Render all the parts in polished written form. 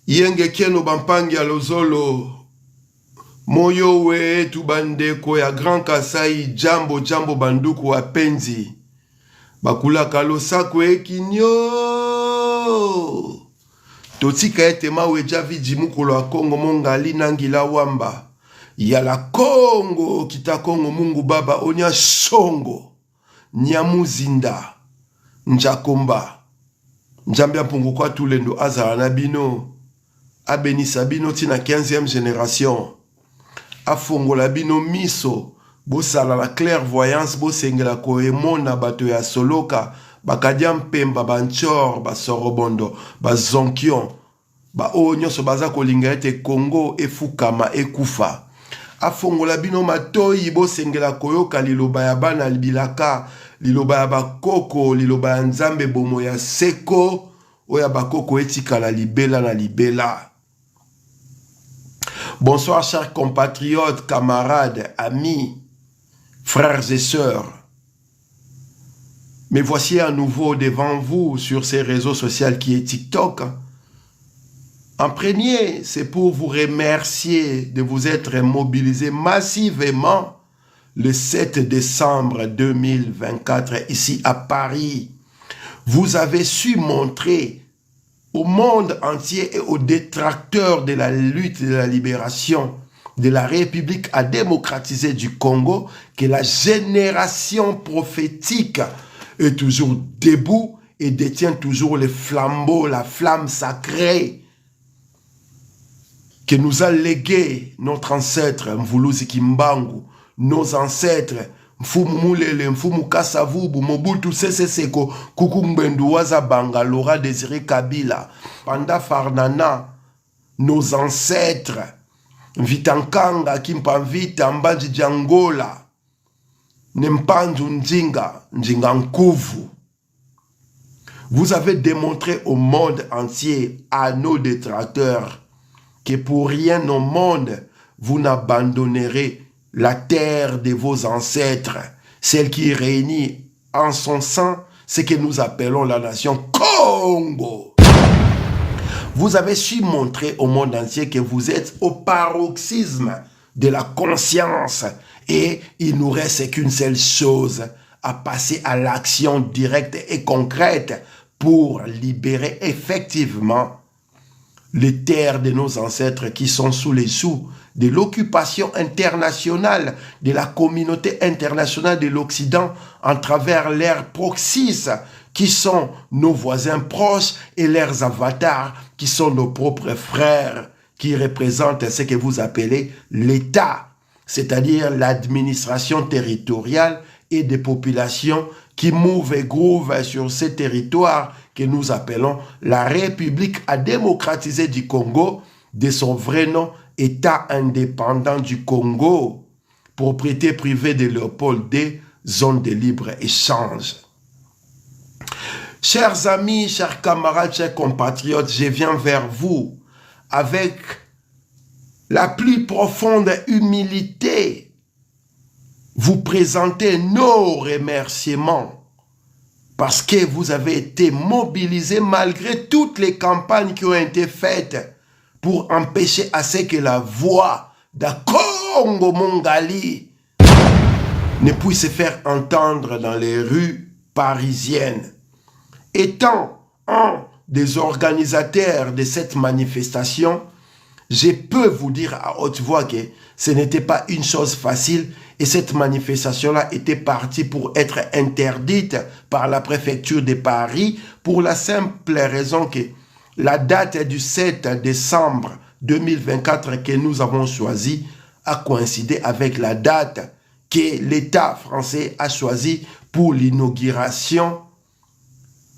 Yenge keno bampangi alozolo. Moyo we tu bandeko ya Grand Kasai jambo banduku wapenzi. Bakula kalo sako ekinyo. Totika ete mawe javi jimukolo wa Kongo mongali nangila wamba. Yala Kongo kita Kongo mungu baba onya songo. Nyamuzinda. Njakomba. Njambia pungu kwa tulendo azara na bino. Abenisa bino tina 15e génération. Afongola bino miso. Bosala la clairvoyance bosengela koemona bato ya soloka. Bakadiam pemba banchor basorobondo bazonkion. Ba onyoso baza kolinga ete Congo efukama ekufa. Afongola bino matoi bosengela koyoka liloba ya bana bilaka. Liloba ya bakoko, liloba ya nzambe bomo ya seko. Oya bakoko etika la libela na libela. Bonsoir chers compatriotes, camarades, amis, frères et sœurs. Me voici à nouveau devant vous sur ces réseaux sociaux qui est TikTok. En premier, c'est pour vous remercier de vous être mobilisés massivement le 7 décembre 2024 ici à Paris. Vous avez su montrer au monde entier et aux détracteurs de la lutte de la libération de la République à démocratiser du Congo que la génération prophétique est toujours debout et détient toujours les flambeaux, la flamme sacrée que nous a légué notre ancêtre Mvuluzi Kimbangu, nos ancêtres Mfumu Mulele, Mfumu Kasavubu, Mobutu Sese Seko, Kukumbendu Waza Banga, Laura Désiré Kabila, Panda Farnana, nos ancêtres, Vitankanga, Kimpavita, Mbadji Djangola, Nempanzu Ndinga, Ndingankuvu. Vous avez démontré au monde entier, à nos détracteurs, que pour rien au monde, vous n'abandonnerez la terre de vos ancêtres, celle qui réunit en son sein ce que nous appelons la nation Congo. Vous avez su montrer au monde entier que vous êtes au paroxysme de la conscience et il nous reste qu'une seule chose, à passer à l'action directe et concrète pour libérer effectivement les terres de nos ancêtres qui sont sous les sous de l'occupation internationale, de la communauté internationale de l'Occident en travers leurs proxys qui sont nos voisins proches et leurs avatars qui sont nos propres frères qui représentent ce que vous appelez l'État, c'est-à-dire l'administration territoriale et des populations qui mouvent et groovent sur ces territoires que nous appelons la République à démocratiser du Congo, de son vrai nom, État indépendant du Congo, propriété privée de Léopold II, zone de libre-échange. Chers amis, chers camarades, chers compatriotes, je viens vers vous avec la plus profonde humilité, vous présenter nos remerciements parce que vous avez été mobilisés malgré toutes les campagnes qui ont été faites pour empêcher à ce que la voix de Congo Mongali ne puisse se faire entendre dans les rues parisiennes. Étant un des organisateurs de cette manifestation, je peux vous dire à haute voix que ce n'était pas une chose facile et cette manifestation-là était partie pour être interdite par la préfecture de Paris pour la simple raison que la date du 7 décembre 2024 que nous avons choisie a coïncidé avec la date que l'État français a choisie pour l'inauguration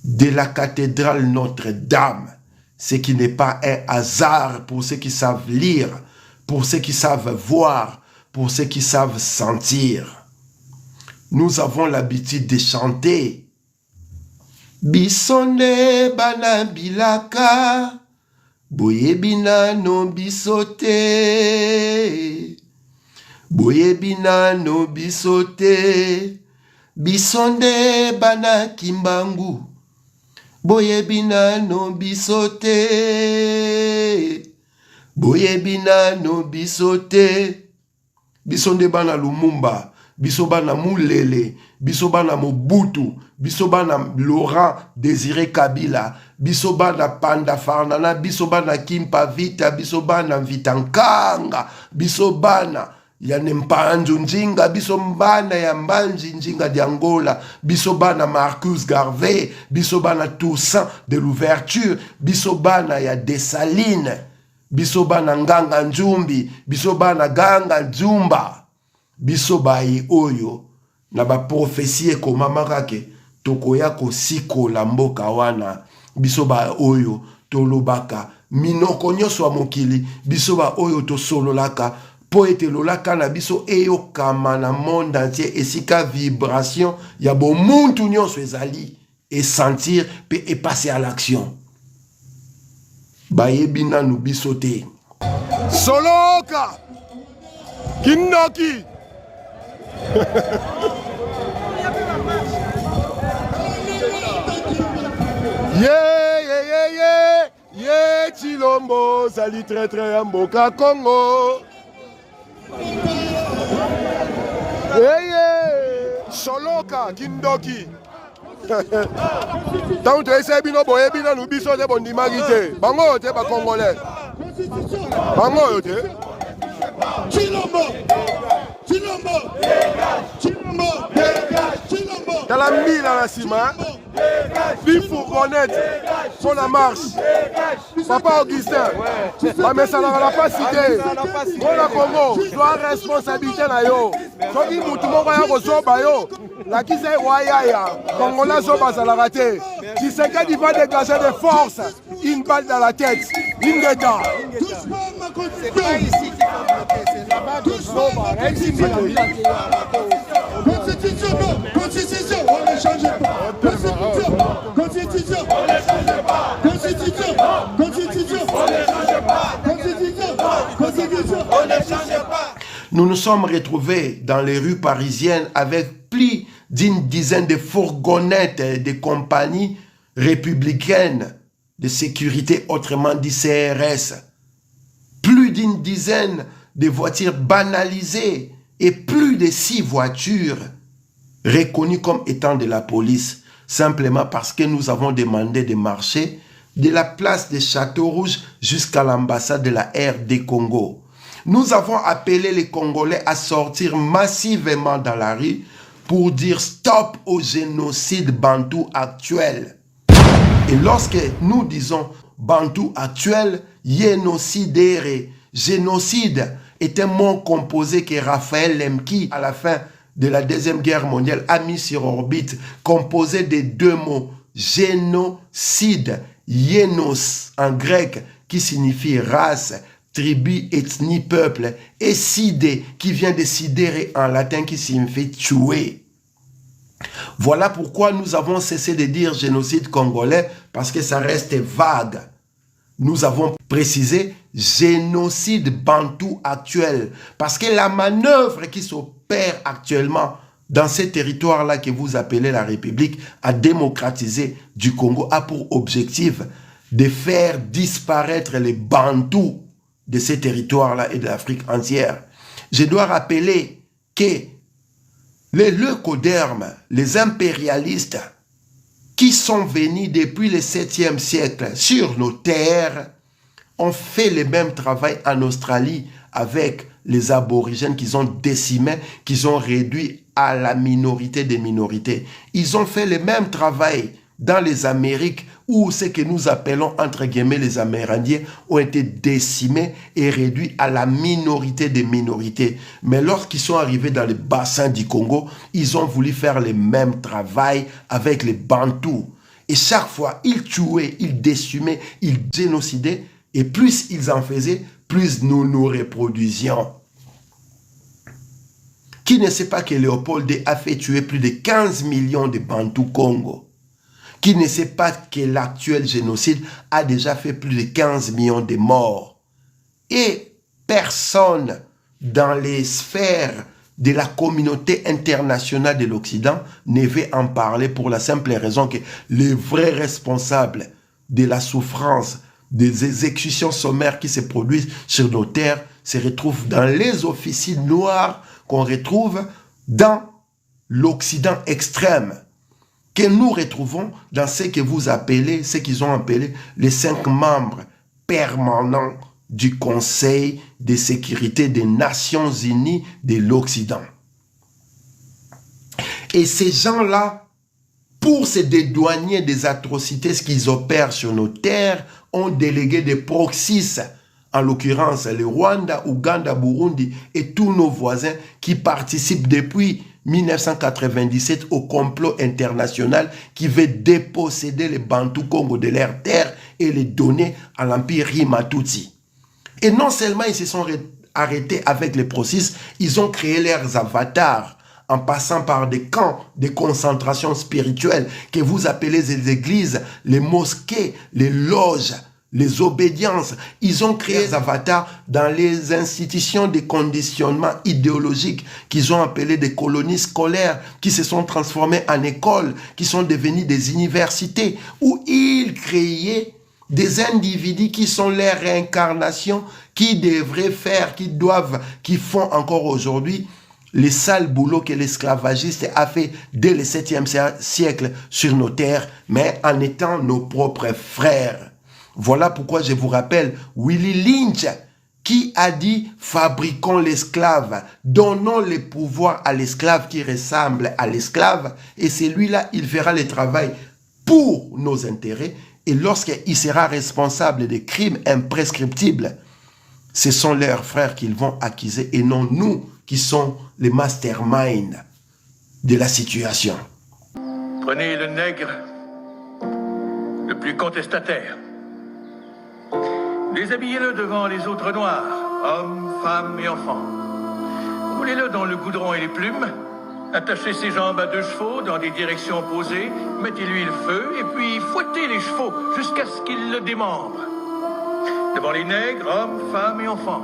de la cathédrale Notre-Dame. Ce qui n'est pas un hasard pour ceux qui savent lire, pour ceux qui savent voir, pour ceux qui savent sentir. Nous avons l'habitude de chanter Bisonde bana bilaka, boyebina no bisote, boyebina no bisote, bisonde bana kimbangu, boyebina no bisote, boyebi nano biso te. Biso nde bana Lumumba, biso bana Mulele, biso bana Mobutu, biso bana Laurent Désiré Kabila, biso bana Panda Farnana, biso bana Kimpa Vita, biso bana Vitankanga, biso bana ya Nempanzu Njinga, biso bana ya Mbanji Njinga de Angola, biso bana Marcus Garvey, biso bana Toussaint de l'Ouverture, biso bana ya Dessalines, biso bana Nganga Njumbi, biso bana Ganga Njumba, biso bayi oyo na ba prophétie ekomamaka ke tokoya kosikola mboka wana, biso ba oyo tolobaka minoko nyonso ya mokili, biso ba oyo tosololaka po ete lolaka na biso eyokama na monde entier, esika vibration ya bomuntu nyonso ezali et sentir pe et passer à l'action. Bayebi nanu biso te. Soloka Kindoki Yeah, Chilombo, sali très très mboka Congo. Yeah, Soloka Kindoki. Tant que c'est bino boye bino nous biso de bon dimagité. Bango te ba congolais. Bango te. Chilombo. Chilombo. Chilombo. Chilombo. Dans la mille à la cima. Il faut connaître son marche. Papa Augustin, mais ça n'a pas cité. On a Congo, doit responsabilité na yo. So qui mutu moko ya kosoba yo. La qui c'est wayaya. Congolais soba ça l'a raté. Tu sais qu'il va dégager de force. Une balle dans la tête. Une guetta. C'est pas ici qu'il faut bloquer, c'est là-bas de Soba. Constitution, non. Constitution, on ne change pas. Constitution, Constitution, on ne change pas. Constitution, Constitution, on ne change pas. Constitution, Constitution, on ne change pas. Nous nous sommes retrouvés dans les rues parisiennes avec plus d'une dizaine de fourgonnettes de compagnies républicaines de sécurité, autrement dit CRS. Plus d'une dizaine de voitures banalisées et plus de 6 voitures reconnues comme étant de la police, simplement parce que nous avons demandé de marcher de la place de Château-Rouge jusqu'à l'ambassade de la RD Congo. Nous avons appelé les Congolais à sortir massivement dans la rue pour dire stop au génocide bantou actuel. Et lorsque nous disons bantou actuel, génocidere, génocide est un mot composé que Raphaël Lemki, à la fin de la Deuxième Guerre mondiale, a mis sur orbite, composé de 2 mots, génocide, génos en grec, qui signifie race, tribu, ethnie, peuple, et side, qui vient de sidere en latin, qui signifie tuer. Voilà pourquoi nous avons cessé de dire génocide congolais, parce que ça reste vague. Nous avons précisé génocide bantou actuel, parce que la manœuvre qui s'opère actuellement dans ces territoires-là que vous appelez la République à démocratiser du Congo a pour objectif de faire disparaître les bantous de ces territoires-là et de l'Afrique entière. Je dois rappeler que les leucodermes, les impérialistes qui sont venus depuis le 7e siècle sur nos terres ont fait le même travail en Australie avec les aborigènes qu'ils ont décimés, qu'ils ont réduits à la minorité des minorités. Ils ont fait le même travail dans les Amériques où ce que nous appelons entre guillemets les Amérindiens ont été décimés et réduits à la minorité des minorités. Mais lorsqu'ils sont arrivés dans le bassin du Congo, ils ont voulu faire le même travail avec les Bantous. Et chaque fois, ils tuaient, ils décimaient, ils génocidaient. Et plus ils en faisaient, plus nous nous reproduisions. Qui ne sait pas que Léopold II a fait tuer plus de 15 millions de Bantous Congo? Qui ne sait pas que l'actuel génocide a déjà fait plus de 15 millions de morts? Et personne dans les sphères de la communauté internationale de l'Occident ne veut en parler pour la simple raison que les vrais responsables de la souffrance des exécutions sommaires qui se produisent sur nos terres se retrouvent dans les officines noires qu'on retrouve dans l'Occident extrême, que nous retrouvons dans ce que vous appelez, ce qu'ils ont appelé les 5 membres permanents du Conseil de sécurité des Nations Unies de l'Occident. Et ces gens-là, pour se dédouaner des atrocités qu'ils opèrent sur nos terres, ont délégué des proxys, en l'occurrence le Rwanda, Ouganda, Burundi et tous nos voisins qui participent depuis 1997 au complot international qui veut déposséder les Bantous Congo de leurs terres et les donner à l'Empire Rima-Tutsi. Et non seulement ils se sont arrêtés avec les processus, ils ont créé leurs avatars en passant par des camps de concentration spirituelle que vous appelez les églises, les mosquées, les loges, les obédiences. Ils ont créé des avatars dans les institutions de conditionnement idéologique qu'ils ont appelées des colonies scolaires, qui se sont transformées en écoles, qui sont devenues des universités, où ils créaient des individus qui sont les réincarnations, qui devraient faire, qui font encore aujourd'hui les sales boulots que l'esclavagiste a fait dès le 7e siècle sur nos terres, mais en étant nos propres frères. Voilà pourquoi je vous rappelle Willie Lynch qui a dit « Fabriquons l'esclave, donnons le pouvoir à l'esclave qui ressemble à l'esclave et celui-là, il fera le travail pour nos intérêts et lorsqu'il sera responsable des crimes imprescriptibles, ce sont leurs frères qu'ils vont accuser et non nous qui sommes les masterminds de la situation. » Prenez le nègre le plus contestataire. Déshabillez-le devant les autres noirs, hommes, femmes et enfants. Roulez-le dans le goudron et les plumes, attachez ses jambes à 2 chevaux dans des directions opposées, mettez-lui le feu et puis fouettez les chevaux jusqu'à ce qu'ils le démembrent. Devant les nègres, hommes, femmes et enfants.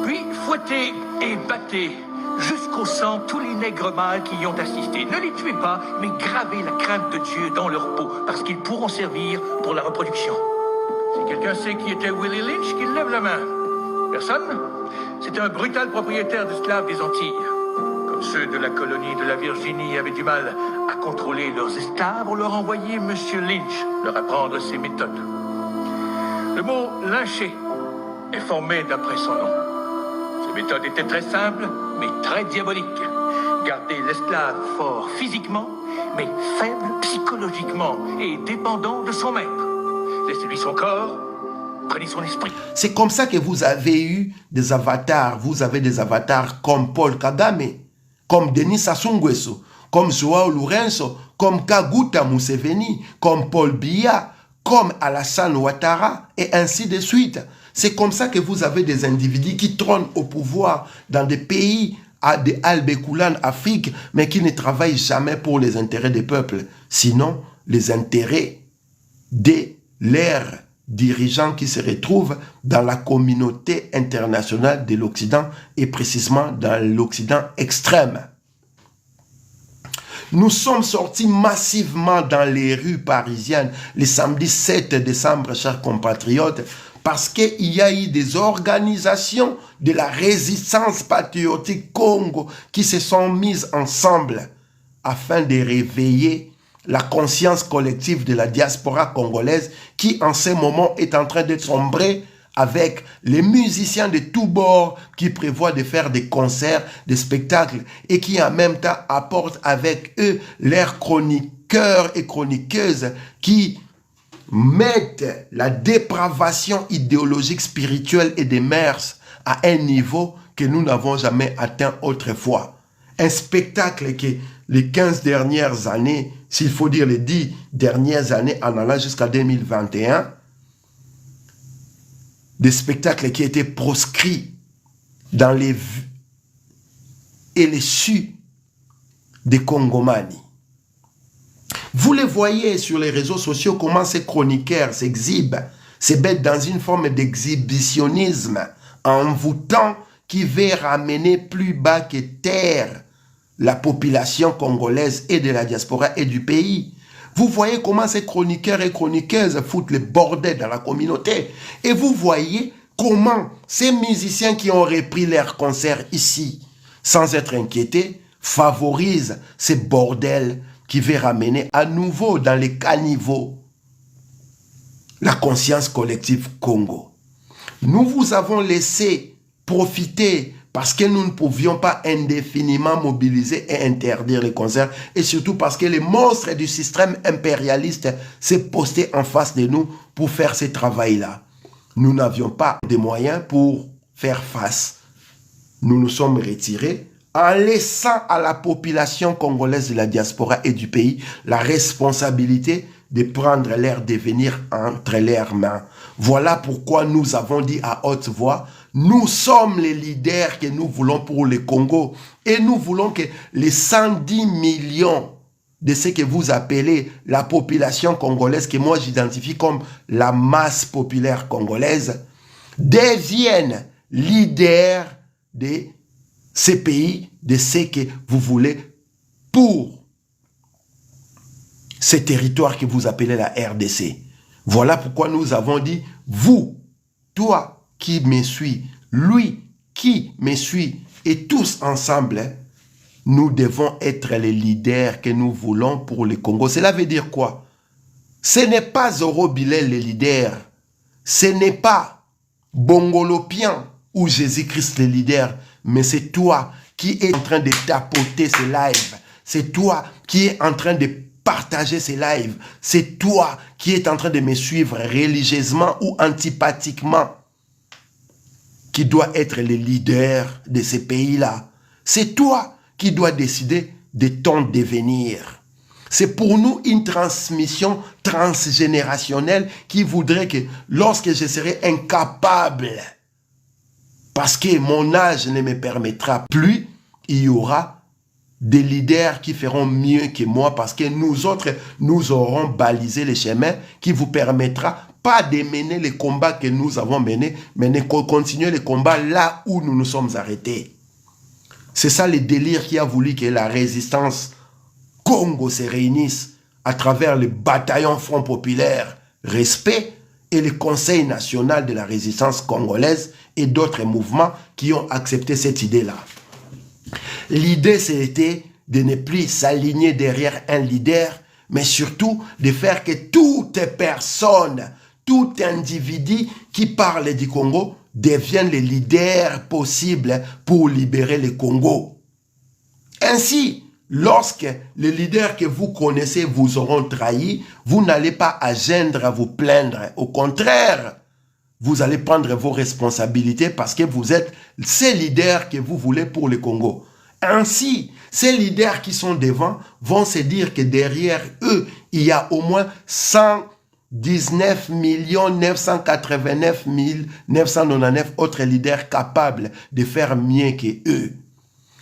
Puis fouettez et battez jusqu'au sang tous les nègres mâles qui y ont assisté. Ne les tuez pas, mais gravez la crainte de Dieu dans leur peau, parce qu'ils pourront servir pour la reproduction. Si quelqu'un sait qui était Willie Lynch, qu'il lève la main. Personne? C'était un brutal propriétaire d'esclaves des Antilles. Comme ceux de la colonie de la Virginie avaient du mal à contrôler leurs esclaves, on leur envoyait Monsieur Lynch leur apprendre ses méthodes. Le mot « lyncher » est formé d'après son nom. Ces méthodes étaient très simples, mais très diaboliques. Garder l'esclave fort physiquement, mais faible psychologiquement et dépendant de son maître. Laissez-lui son corps, prenez son esprit. C'est comme ça que vous avez eu des avatars. Vous avez des avatars comme Paul Kagame, comme Denis Sassou Nguesso, comme Joao Lourenço, comme Kaguta Museveni, comme Paul Biya, comme Alassane Ouattara, et ainsi de suite. C'est comme ça que vous avez des individus qui trônent au pouvoir dans des pays de Albekoulan, Afrique, mais qui ne travaillent jamais pour les intérêts des peuples, sinon les intérêts des leurs dirigeants qui se retrouvent dans la communauté internationale de l'Occident et précisément dans l'Occident extrême. Nous sommes sortis massivement dans les rues parisiennes le samedi 7 décembre, chers compatriotes, parce qu'il y a eu des organisations de la résistance patriotique Congo qui se sont mises ensemble afin de réveiller la conscience collective de la diaspora congolaise qui en ce moment est en train de sombrer avec les musiciens de tous bords qui prévoient de faire des concerts, des spectacles et qui en même temps apportent avec eux leurs chroniqueurs et chroniqueuses qui mettent la dépravation idéologique, spirituelle et des mœurs à un niveau que nous n'avons jamais atteint autrefois. Un spectacle qui, les 15 dernières années, s'il faut dire les 10 dernières années en allant jusqu'à 2021, des spectacles qui étaient proscrits dans les vues et les su des Congomani. Vous les voyez sur les réseaux sociaux comment ces chroniqueurs s'exhibent, se mettent dans une forme d'exhibitionnisme envoûtant qui veut ramener plus bas que terre la population congolaise et de la diaspora et du pays. Vous voyez comment ces chroniqueurs et chroniqueuses foutent le bordel dans la communauté. Et vous voyez comment ces musiciens qui ont repris leurs concerts ici, sans être inquiétés, favorisent ces bordels qui vont ramener à nouveau dans les caniveaux la conscience collective Congo. Nous vous avons laissé profiter parce que nous ne pouvions pas indéfiniment mobiliser et interdire les concerts, et surtout parce que les monstres du système impérialiste s'est posté en face de nous pour faire ce travail-là. Nous n'avions pas de moyens pour faire face. Nous nous sommes retirés en laissant à la population congolaise de la diaspora et du pays la responsabilité de prendre leur devenir entre leurs mains. Voilà pourquoi nous avons dit à haute voix, nous sommes les leaders que nous voulons pour le Congo. Et nous voulons que les 110 millions de ce que vous appelez la population congolaise, que moi j'identifie comme la masse populaire congolaise, deviennent leaders de ces pays, de ce que vous voulez pour ces territoires que vous appelez la RDC. Voilà pourquoi nous avons dit, vous, toi qui me suis, lui qui me suit, et tous ensemble, nous devons être les leaders que nous voulons pour le Congo. Cela veut dire quoi? Ce n'est pas Zoro Bilel le leader, ce n'est pas Bongolopien ou Jésus-Christ le leader, mais c'est toi qui es en train de tapoter ces lives, c'est toi qui es en train de partager ces lives, c'est toi qui es en train de me suivre religieusement ou antipathiquement, qui doit être le leader de ces pays-là. C'est toi qui dois décider de ton devenir. C'est pour nous une transmission transgénérationnelle qui voudrait que lorsque je serai incapable, parce que mon âge ne me permettra plus, il y aura des leaders qui feront mieux que moi parce que nous autres, nous aurons balisé le chemin qui vous permettra pas de mener les combats que nous avons menés, mais de continuer les combats là où nous nous sommes arrêtés. C'est ça le délire qui a voulu que la résistance Congo se réunisse à travers le bataillon Front Populaire Respect et le Conseil national de la résistance congolaise et d'autres mouvements qui ont accepté cette idée-là. L'idée, c'était de ne plus s'aligner derrière un leader, mais surtout de faire que toute personne, tout individu qui parle du Congo devienne le leader possible pour libérer le Congo. Ainsi, lorsque les leaders que vous connaissez vous auront trahi, vous n'allez pas agendre à vous plaindre. Au contraire, vous allez prendre vos responsabilités parce que vous êtes ces leaders que vous voulez pour le Congo. Ainsi, ces leaders qui sont devant vont se dire que derrière eux, il y a au moins 119 989 999 autres leaders capables de faire mieux que eux.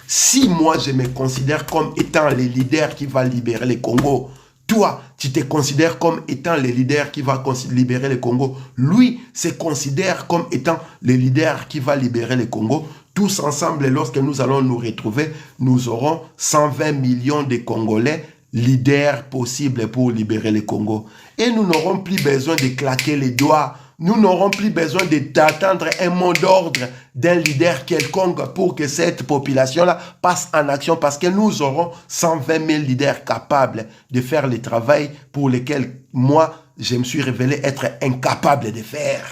Si moi, je me considère comme étant le leader qui va libérer le Congo, toi, tu te considères comme étant le leader qui va libérer le Congo. Lui se considère comme étant le leader qui va libérer le Congo. Tous ensemble, lorsque nous allons nous retrouver, nous aurons 120 millions de Congolais leaders possibles pour libérer le Congo. Et nous n'aurons plus besoin de claquer les doigts. Nous n'aurons plus besoin d'attendre un mot d'ordre d'un leader quelconque pour que cette population-là passe en action parce que nous aurons 120 000 leaders capables de faire le travail pour lequel moi, je me suis révélé être incapable de faire.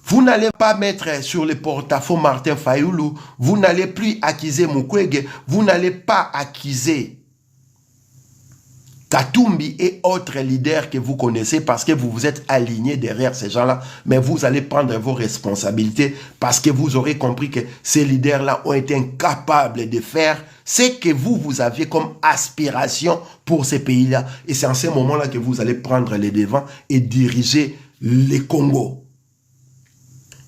Vous n'allez pas mettre sur le porte-à-faux Martin Fayulu, vous n'allez plus accuser Mukwege, vous n'allez pas accuser Katumbi et autres leaders que vous connaissez parce que vous vous êtes alignés derrière ces gens-là, mais vous allez prendre vos responsabilités parce que vous aurez compris que ces leaders-là ont été incapables de faire ce que vous aviez comme aspiration pour ces pays-là. Et c'est en ce moment-là que vous allez prendre les devants et diriger le Congo.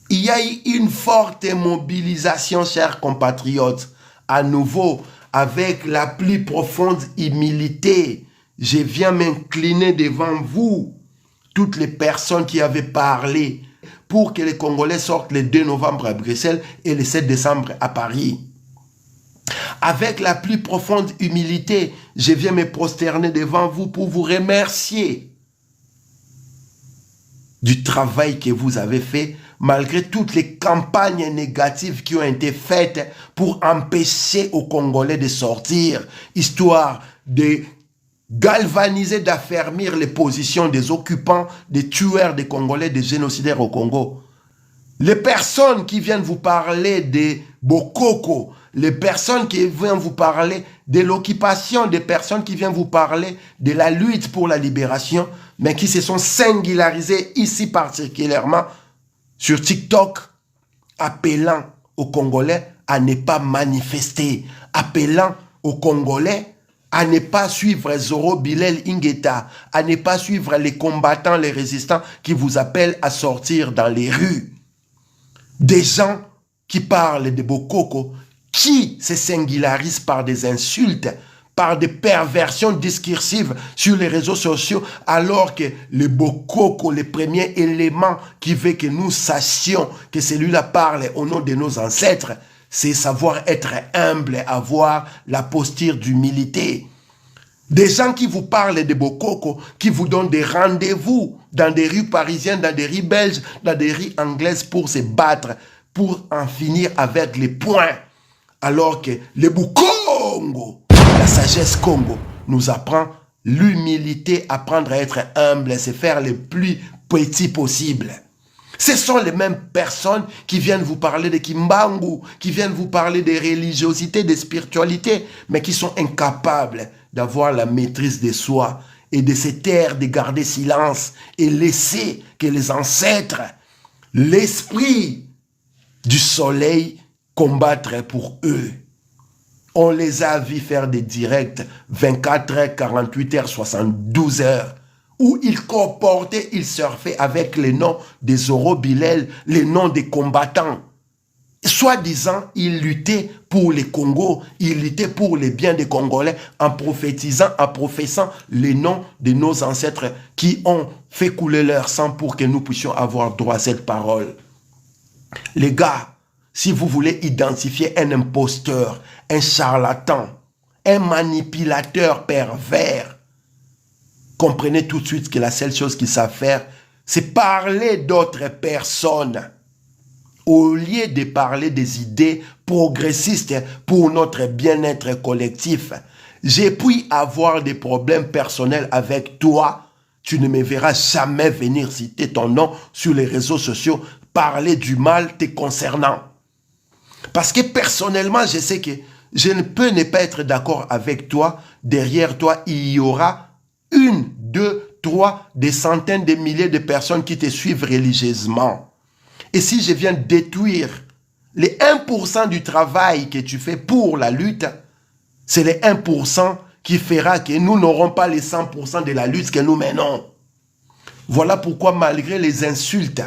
Il y a eu une forte mobilisation, chers compatriotes, à nouveau, avec la plus profonde humilité. Je viens m'incliner devant vous, toutes les personnes qui avaient parlé, pour que les Congolais sortent le 2 novembre à Bruxelles et le 7 décembre à Paris. Avec la plus profonde humilité, je viens me prosterner devant vous pour vous remercier du travail que vous avez fait, malgré toutes les campagnes négatives qui ont été faites pour empêcher aux Congolais de sortir, histoire de galvaniser, d'affermir les positions des occupants, des tueurs des Congolais, des génocidaires au Congo. Les personnes qui viennent vous parler des Bokoko, les personnes qui viennent vous parler de l'occupation, des personnes qui viennent vous parler de la lutte pour la libération, mais qui se sont singularisées ici particulièrement sur TikTok, appelant aux Congolais à ne pas manifester, appelant aux Congolais à ne pas suivre Zoro Bilel Ingeta, à ne pas suivre les combattants, les résistants qui vous appellent à sortir dans les rues. Des gens qui parlent de Bokoko, qui se singularisent par des insultes, par des perversions discursives sur les réseaux sociaux, alors que le Bokoko, le premier élément qui veut que nous sachions que celui-là parle au nom de nos ancêtres, c'est savoir être humble, avoir la posture d'humilité. Des gens qui vous parlent de Bokoko, qui vous donnent des rendez-vous dans des rues parisiennes, dans des rues belges, dans des rues anglaises pour se battre, pour en finir avec les poings. Alors que le Bukongo, la sagesse Congo, nous apprend l'humilité, apprendre à être humble, se faire le plus petit possible. Ce sont les mêmes personnes qui viennent vous parler de Kimbangu, qui viennent vous parler de religiosité, de spiritualité, mais qui sont incapables d'avoir la maîtrise de soi et de se taire, de garder silence et laisser que les ancêtres, l'esprit du soleil combattre pour eux. On les a vus faire des directs 24 heures, 48 heures, 72 heures, où ils comportaient, ils surfaient avec les noms des Zoro Bilel, les noms des combattants. Soi-disant, ils luttaient pour les Congos, ils luttaient pour les biens des Congolais en prophétisant, en professant les noms de nos ancêtres qui ont fait couler leur sang pour que nous puissions avoir droit à cette parole. Les gars, si vous voulez identifier un imposteur, un charlatan, un manipulateur pervers, comprenez tout de suite que la seule chose qu'ils savent faire, c'est parler d'autres personnes. Au lieu de parler des idées progressistes pour notre bien-être collectif, j'ai pu avoir des problèmes personnels avec toi. Tu ne me verras jamais venir citer ton nom sur les réseaux sociaux, parler du mal te concernant. Parce que personnellement, je sais que je ne peux ne pas être d'accord avec toi. Derrière toi, il y aura 1, 2, 3, des centaines de milliers de personnes qui te suivent religieusement. Et si je viens détruire les 1% du travail que tu fais pour la lutte, c'est les 1% qui fera que nous n'aurons pas les 100% de la lutte que nous menons. Voilà pourquoi malgré les insultes,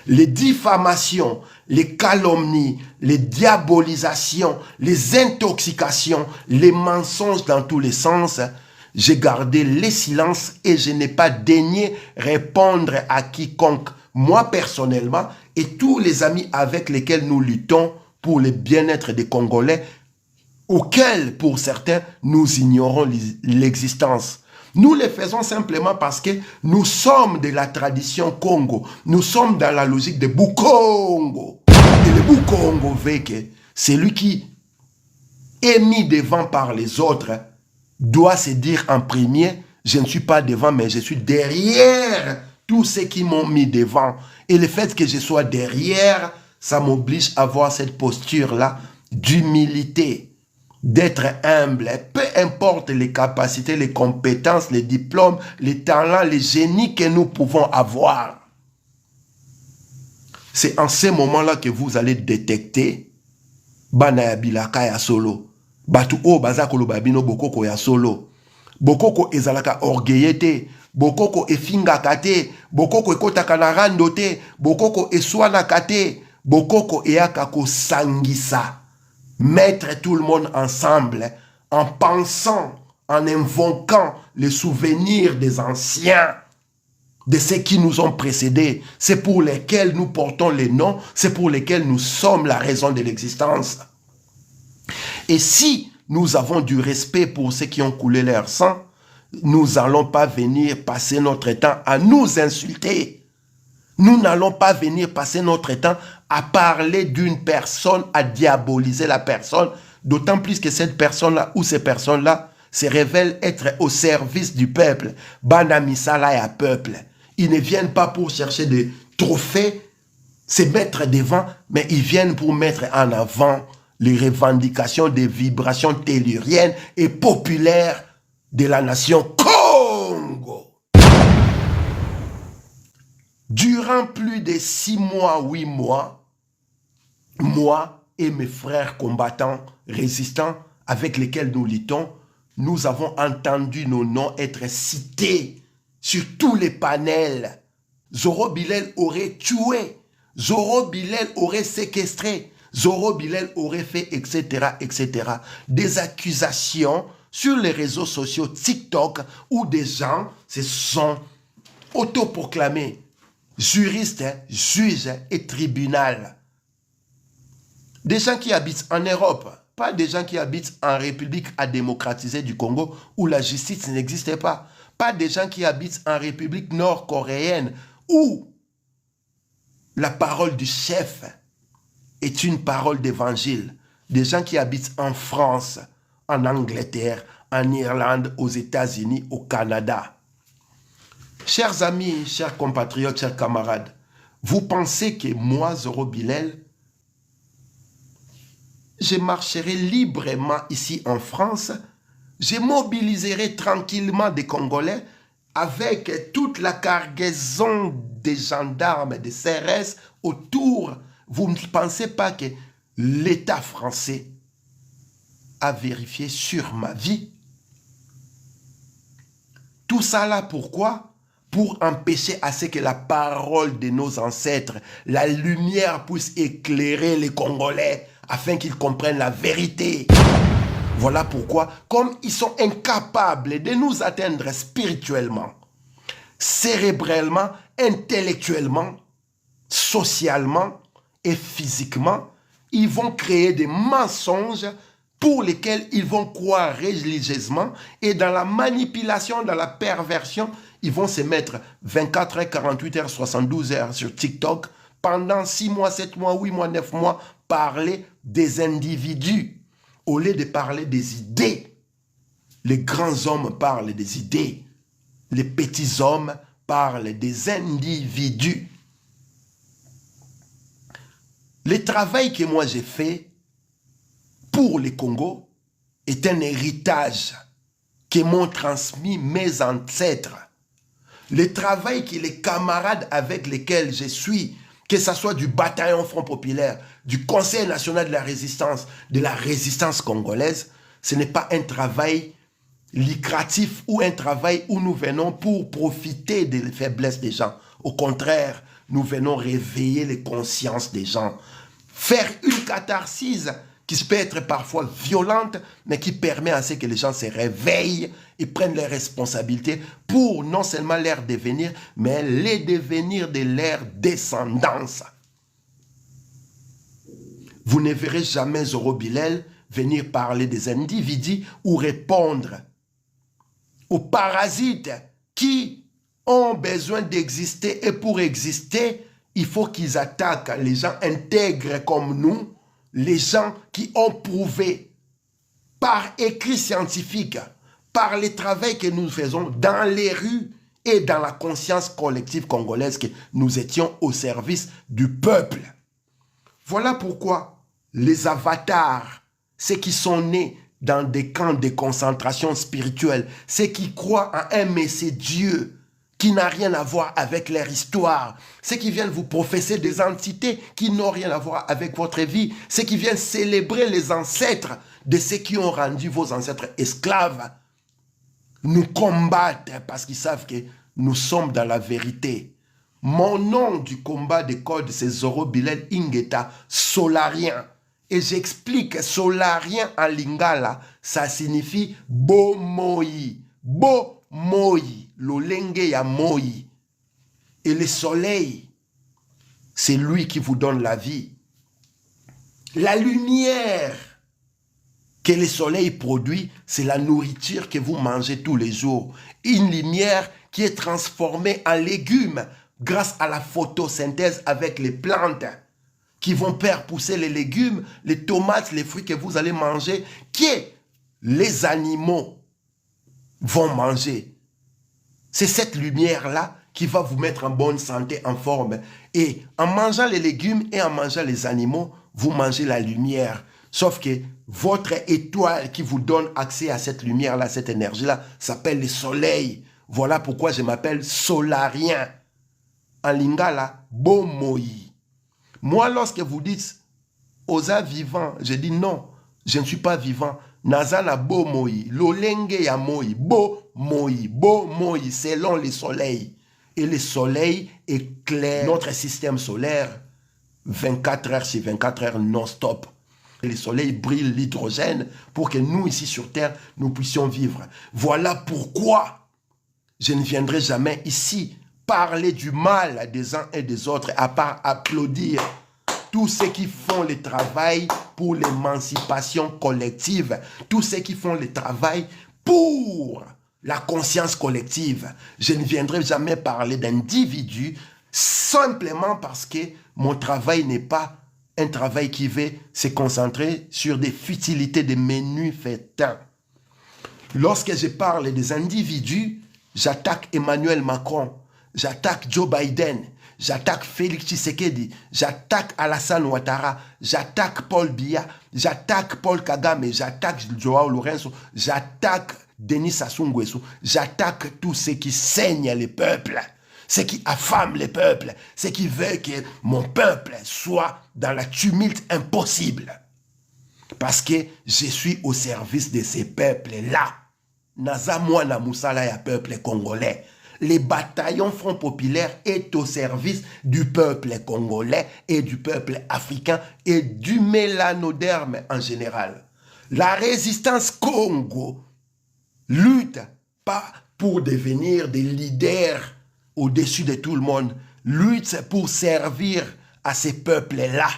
les diffamations, les calomnies, les diabolisations, les intoxications, les mensonges dans tous les sens, j'ai gardé le silence et je n'ai pas daigné répondre à quiconque, moi personnellement, et tous les amis avec lesquels nous luttons pour le bien-être des Congolais, auxquels, pour certains, nous ignorons l'existence. Nous le faisons simplement parce que nous sommes de la tradition Congo. Nous sommes dans la logique de Bukongo. Et le Bukongo veut que celui qui est mis devant par les autres doit se dire en premier, je ne suis pas devant, mais je suis derrière tous ceux qui m'ont mis devant. Et le fait que je sois derrière, ça m'oblige à avoir cette posture-là d'humilité, d'être humble. Peu importe les capacités, les compétences, les diplômes, les talents, les génies que nous pouvons avoir. C'est en ces moments-là que vous allez détecter Bana Bilaka ya solo. Batu o bazakolo babino bokoko ya solo. Bokoko ezalaka orgueillete. Bokoko efingaka te, bokoko ekotaka na rando te, bokoko eswanaka te, bokoko eyaka kosangisa. Mettre tout le monde ensemble en pensant, en invoquant les souvenirs des anciens, de ceux qui nous ont précédés. C'est pour lesquels nous portons les noms, c'est pour lesquels nous sommes la raison de l'existence. Et si nous avons du respect pour ceux qui ont coulé leur sang, nous n'allons pas venir passer notre temps à nous insulter. Nous n'allons pas venir passer notre temps à parler d'une personne, à diaboliser la personne, d'autant plus que cette personne-là ou ces personnes-là se révèlent être au service du peuple. Bana misala ya peuple. Ils ne viennent pas pour chercher des trophées, se mettre devant, mais ils viennent pour mettre en avant les revendications des vibrations telluriennes et populaires de la nation Congo. Durant plus de 6 mois, 8 mois, moi et mes frères combattants, résistants avec lesquels nous luttons, nous avons entendu nos noms être cités sur tous les panels. Zoro Bilel aurait tué, Zoro Bilel aurait séquestré, Zoro Bilel aurait fait, etc., etc. Des accusations sur les réseaux sociaux TikTok où des gens se sont autoproclamés juristes, juges et tribunal. Des gens qui habitent en Europe, pas des gens qui habitent en République à démocratiser du Congo où la justice n'existait pas. Pas des gens qui habitent en République nord-coréenne où la parole du chef est une parole d'évangile. Des gens qui habitent en France, en Angleterre, en Irlande, aux États-Unis, au Canada. Chers amis, chers compatriotes, chers camarades, vous pensez que moi, Zoro Bilel, je marcherai librement ici en France, je mobiliserai tranquillement des Congolais avec toute la cargaison des gendarmes, des CRS autour. Vous ne pensez pas que l'État français a vérifié sur ma vie? Tout ça là, pourquoi? Pour empêcher à ce que la parole de nos ancêtres, la lumière puisse éclairer les Congolais afin qu'ils comprennent la vérité. Voilà pourquoi, comme ils sont incapables de nous atteindre spirituellement, cérébralement, intellectuellement, socialement et physiquement, ils vont créer des mensonges pour lesquels ils vont croire religieusement, et dans la manipulation, dans la perversion, ils vont se mettre 24 heures, 48 heures, 72 heures sur TikTok pendant 6 mois, 7 mois, 8 mois, 9 mois, parler des individus au lieu de parler des idées. Les grands hommes parlent des idées. Les petits hommes parlent des individus. Le travail que moi j'ai fait pour le Congo est un héritage que m'ont transmis mes ancêtres. Le travail que les camarades avec lesquels je suis, que ce soit du bataillon Front Populaire, du Conseil national de la résistance congolaise, ce n'est pas un travail lucratif ou un travail où nous venons pour profiter des faiblesses des gens. Au contraire, nous venons réveiller les consciences des gens. Faire une catharsis qui peut être parfois violente, mais qui permet à ce que les gens se réveillent et prennent leurs responsabilités pour non seulement leur devenir, mais les devenir de leur descendance. Vous ne verrez jamais Zoro Bilel venir parler des individus ou répondre aux parasites qui ont besoin d'exister, et pour exister, il faut qu'ils attaquent les gens intègres comme nous, les gens qui ont prouvé par écrit scientifique, par le travail que nous faisons dans les rues et dans la conscience collective congolaise, que nous étions au service du peuple. Voilà pourquoi les avatars, ceux qui sont nés dans des camps de concentration spirituelle, ceux qui croient en un Messie Dieu, qui n'a rien à voir avec leur histoire, ceux qui viennent vous professer des entités qui n'ont rien à voir avec votre vie, ceux qui viennent célébrer les ancêtres de ceux qui ont rendu vos ancêtres esclaves, nous combattent parce qu'ils savent que nous sommes dans la vérité. Mon nom du combat de code, c'est Zoro Bilel Ingeta Solarien. Et j'explique Solarien en lingala, ça signifie Bomoi. Bomoi, l'olenge ya moi. Et le soleil, c'est lui qui vous donne la vie. La lumière que le soleil produit, c'est la nourriture que vous mangez tous les jours. Une lumière qui est transformée en légumes grâce à la photosynthèse avec les plantes qui vont faire pousser les légumes, les tomates, les fruits que vous allez manger, que les animaux vont manger. C'est cette lumière-là qui va vous mettre en bonne santé, en forme. Et en mangeant les légumes et en mangeant les animaux, vous mangez la lumière. Sauf que votre étoile qui vous donne accès à cette lumière-là, cette énergie-là, s'appelle le soleil. Voilà pourquoi je m'appelle solarien. En lingala, bomoi. Moi, lorsque vous dites osa vivant, je dis non, je ne suis pas vivant. Nazana bomoi, lolenge ya moi, bomoi, selon le soleil. Et le soleil éclaire notre système solaire 24 heures sur 24 heures non-stop. Le soleil brille l'hydrogène pour que nous, ici sur Terre, nous puissions vivre. Voilà pourquoi je ne viendrai jamais ici parler du mal des uns et des autres, à part applaudir tous ceux qui font le travail pour l'émancipation collective, tous ceux qui font le travail pour la conscience collective. Je ne viendrai jamais parler d'individus simplement parce que mon travail n'est pas un travail qui veut se concentrer sur des futilités, des menus fétins. Lorsque je parle des individus, j'attaque Emmanuel Macron, j'attaque Joe Biden, j'attaque Félix Tshisekedi, j'attaque Alassane Ouattara, j'attaque Paul Biya, j'attaque Paul Kagame, j'attaque Joao Lourenço, j'attaque Denis Sassou Nguesso, j'attaque tous ceux qui saignent les peuples, ceux qui affament les peuples, ceux qui veulent que mon peuple soit dans la tumulte impossible. Parce que je suis au service de ces peuples-là. Naza Mwana Moussala ya peuple congolais. Les bataillons Front Populaire est au service du peuple congolais et du peuple africain et du mélanoderme en général. La résistance Congo lutte pas pour devenir des leaders au-dessus de tout le monde, lutte pour servir à ces peuples-là.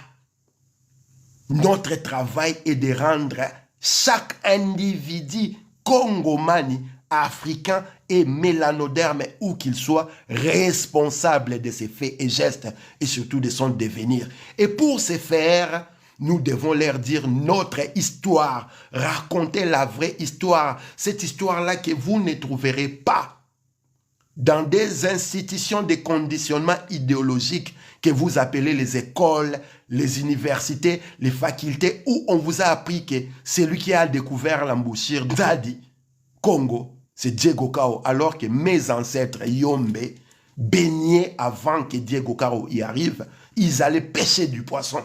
Notre travail est de rendre chaque individu congomani, africain et mélanoderme, où qu'il soit, responsable de ses faits et gestes et surtout de son devenir. Et pour ce faire, nous devons leur dire notre histoire, raconter la vraie histoire, cette histoire-là que vous ne trouverez pas dans des institutions de conditionnement idéologique que vous appelez les écoles, les universités, les facultés, où on vous a appris que celui qui a découvert l'embouchure d'Adi, Congo, c'est Diego Cao, alors que mes ancêtres Yombe baignaient avant que Diego Cao y arrive, ils allaient pêcher du poisson.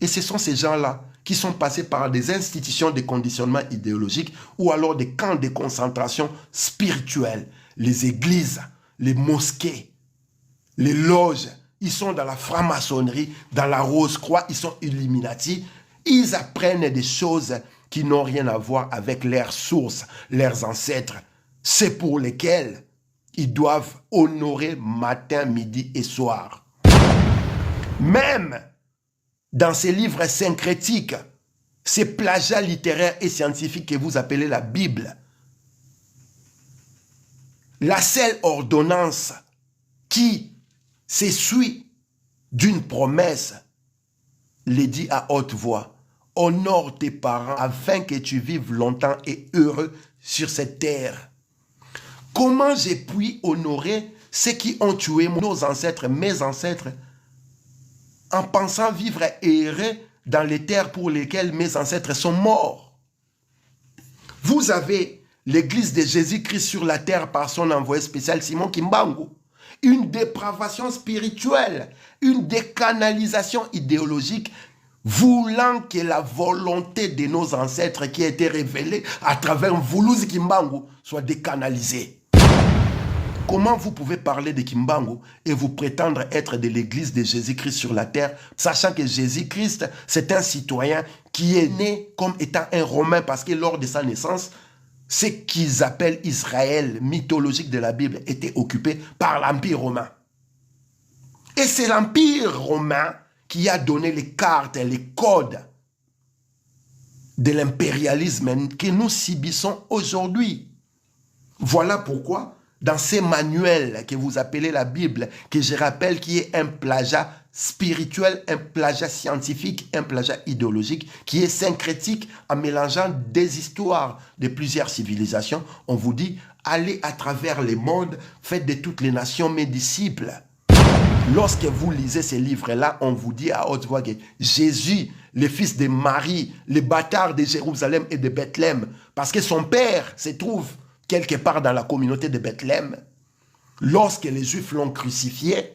Et ce sont ces gens-là qui sont passés par des institutions de conditionnement idéologique ou alors des camps de concentration spirituelle, les églises, les mosquées, les loges. Ils sont dans la franc-maçonnerie, dans la Rose-Croix, ils sont Illuminati. Ils apprennent des choses qui n'ont rien à voir avec leurs sources, leurs ancêtres. C'est pour lesquels ils doivent honorer matin, midi et soir. Même dans ces livres syncrétiques, ces plagiats littéraires et scientifiques que vous appelez la Bible, la seule ordonnance qui s'essuie d'une promesse, les dit à haute voix, honore tes parents afin que tu vives longtemps et heureux sur cette terre. Comment j'ai pu honorer ceux qui ont tué nos ancêtres, mes ancêtres, en pensant vivre heureux dans les terres pour lesquelles mes ancêtres sont morts? Vous avez l'église de Jésus-Christ sur la terre par son envoyé spécial Simon Kimbangu. Une dépravation spirituelle, une décanalisation idéologique voulant que la volonté de nos ancêtres qui a été révélée à travers Mvuluzi Kimbangu soit décanalisée. Comment vous pouvez parler de Kimbangu et vous prétendre être de l'église de Jésus-Christ sur la terre, sachant que Jésus-Christ, c'est un citoyen qui est né comme étant un Romain parce que lors de sa naissance, ce qu'ils appellent Israël mythologique de la Bible était occupé par l'Empire romain. Et c'est l'Empire romain qui a donné les cartes, les codes de l'impérialisme que nous subissons aujourd'hui. Voilà pourquoi, dans ces manuels que vous appelez la Bible, que je rappelle qui est un plagiat spirituel, un plagiat scientifique, un plagiat idéologique, qui est syncrétique en mélangeant des histoires de plusieurs civilisations, on vous dit, allez à travers le monde, faites de toutes les nations mes disciples. Lorsque vous lisez ces livres-là, on vous dit à haute voix que Jésus, le fils de Marie, le bâtard de Jérusalem et de Bethléem, parce que son père se trouve quelque part dans la communauté de Bethléem, lorsque les Juifs l'ont crucifié,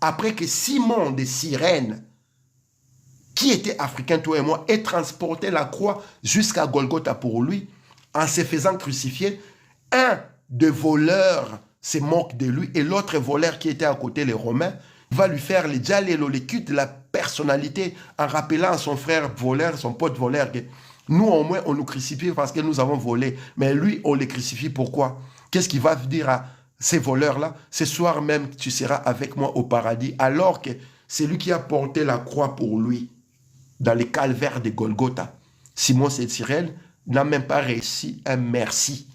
après que Simon de Cyrène, qui était africain, toi et moi, ait transporté la croix jusqu'à Golgotha pour lui, en se faisant crucifier, un des voleurs se moque de lui et l'autre voleur qui était à côté, les Romains, va lui faire le dialogue, le culte de la personnalité en rappelant à son frère voleur, son pote voleur, que nous au moins on nous crucifie parce que nous avons volé, mais lui on le crucifie pourquoi? Qu'est-ce qu'il va dire à ces voleurs-là? Ce soir même tu seras avec moi au paradis, alors que c'est lui qui a porté la croix pour lui dans les calvaires de Golgotha. Simon de Cyrène n'a même pas réussi un merci.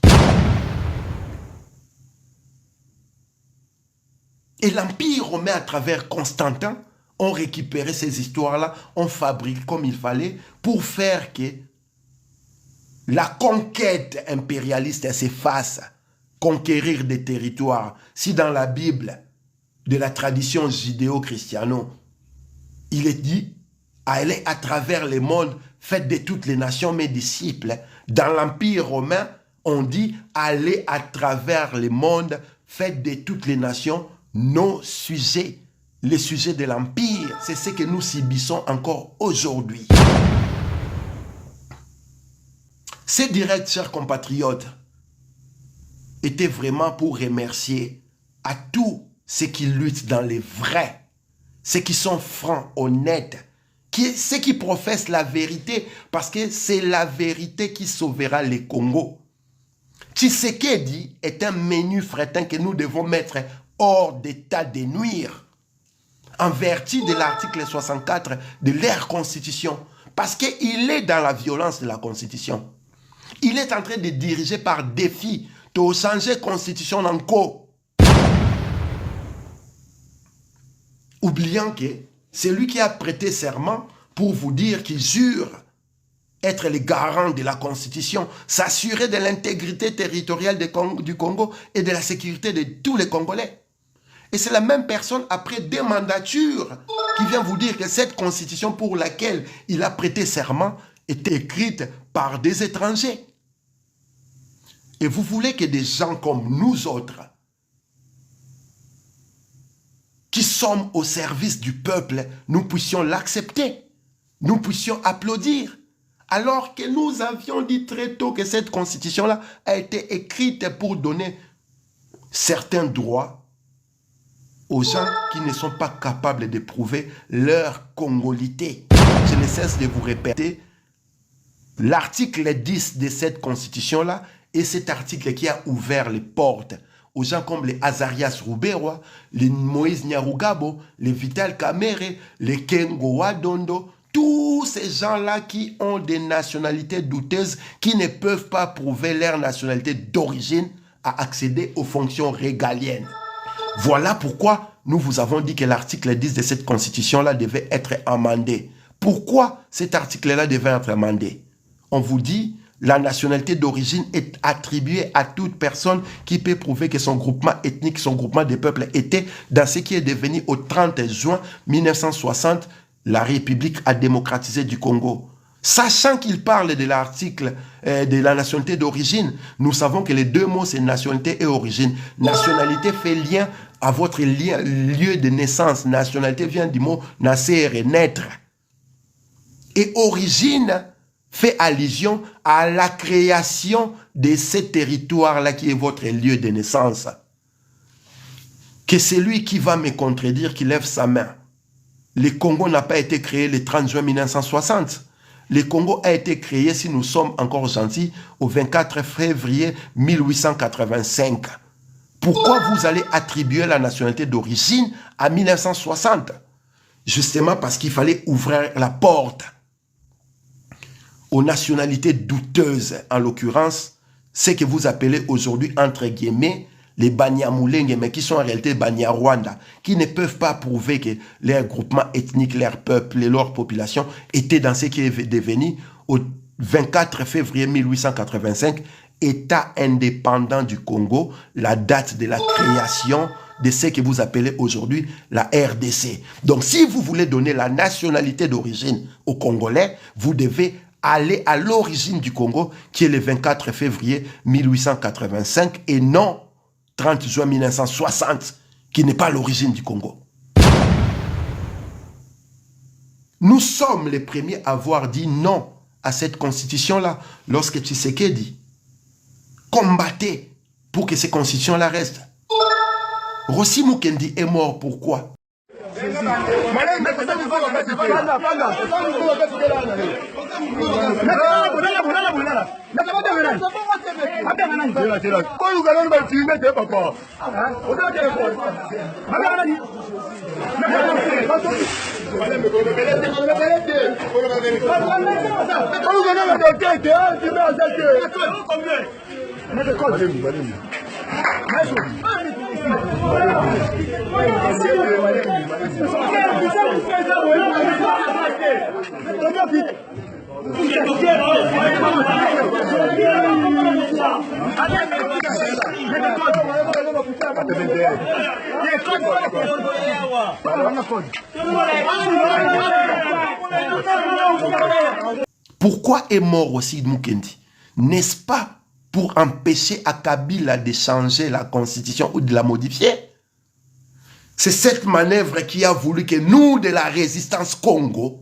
Et l'Empire romain, à travers Constantin, ont récupéré ces histoires-là, ont fabriqué comme il fallait pour faire que la conquête impérialiste s'efface, conquérir des territoires. Si dans la Bible, de la tradition judéo-christiano, il est dit, allez à travers le monde, faites de toutes les nations mes disciples. Dans l'Empire romain, on dit, allez à travers le monde, faites de toutes les nations nos sujets, les sujets de l'Empire, c'est ce que nous subissons encore aujourd'hui. Ces directs, chers compatriotes, étaient vraiment pour remercier à tous ceux qui luttent dans les vrais, ceux qui sont francs, honnêtes, ceux qui professent la vérité, parce que c'est la vérité qui sauvera le Congo. Tshisekedi est un menu fretin que nous devons mettre hors d'état de nuire, en vertu de l'article 64 de leur constitution, parce qu'il est dans la violence de la constitution. Il est en train de diriger par défi, de changer la constitution en co. Oubliant que c'est lui qui a prêté serment pour vous dire qu'il jure être le garant de la Constitution, s'assurer de l'intégrité territoriale du Congo et de la sécurité de tous les Congolais. Et c'est la même personne, après 2 mandatures, qui vient vous dire que cette Constitution pour laquelle il a prêté serment était écrite par des étrangers. Et vous voulez que des gens comme nous autres, qui sommes au service du peuple, nous puissions l'accepter, nous puissions applaudir, alors que nous avions dit très tôt que cette Constitution-là a été écrite pour donner certains droits aux gens qui ne sont pas capables de prouver leur congolité. Je ne cesse de vous répéter, l'article 10 de cette Constitution-là est cet article qui a ouvert les portes aux gens comme les Azarias Ruberwa, les Moïse Nyarugabo, les Vital Kamerhe, les Kengo Wadondo, tous ces gens-là qui ont des nationalités douteuses, qui ne peuvent pas prouver leur nationalité d'origine à accéder aux fonctions régaliennes. Voilà pourquoi nous vous avons dit que l'article 10 de cette constitution-là devait être amendé. Pourquoi cet article-là devait être amendé? On vous dit, la nationalité d'origine est attribuée à toute personne qui peut prouver que son groupement ethnique, son groupement de peuples était dans ce qui est devenu au 30 juin 1960 la République a démocratisé du Congo. Sachant qu'il parle de l'article de la nationalité d'origine, nous savons que les 2 mots, c'est nationalité et origine. Nationalité fait lien à votre lieu de naissance. Nationalité vient du mot nasser, naître. Et origine fait allusion à la création de ce territoire-là qui est votre lieu de naissance. Que celui qui va me contredire, qui lève sa main. Le Congo n'a pas été créé le 30 juin 1960. Le Congo a été créé, si nous sommes encore gentils, au 24 février 1885. Pourquoi vous allez attribuer la nationalité d'origine à 1960? Justement parce qu'il fallait ouvrir la porte aux nationalités douteuses, en l'occurrence, ce que vous appelez aujourd'hui, entre guillemets, les Banyamulenge, mais qui sont en réalité Banyarwanda, qui ne peuvent pas prouver que leur groupement ethnique, leur peuple et leur population étaient dans ce qui est devenu, au 24 février 1885, État indépendant du Congo, la date de la création de ce que vous appelez aujourd'hui la RDC. Donc, si vous voulez donner la nationalité d'origine aux Congolais, vous devez aller à l'origine du Congo, qui est le 24 février 1885, et non 30 juin 1960, qui n'est pas l'origine du Congo. Nous sommes les premiers à avoir dit non à cette constitution-là, lorsque Tshisekedi combattait pour que ces constitutions-là restent. Rossi Mukendi est mort, pourquoi? Pourquoi est mort aussi Mukendi? N'est-ce pas pour empêcher à Kabila de changer la constitution ou de la modifier? C'est cette manœuvre qui a voulu que nous, de la résistance Congo,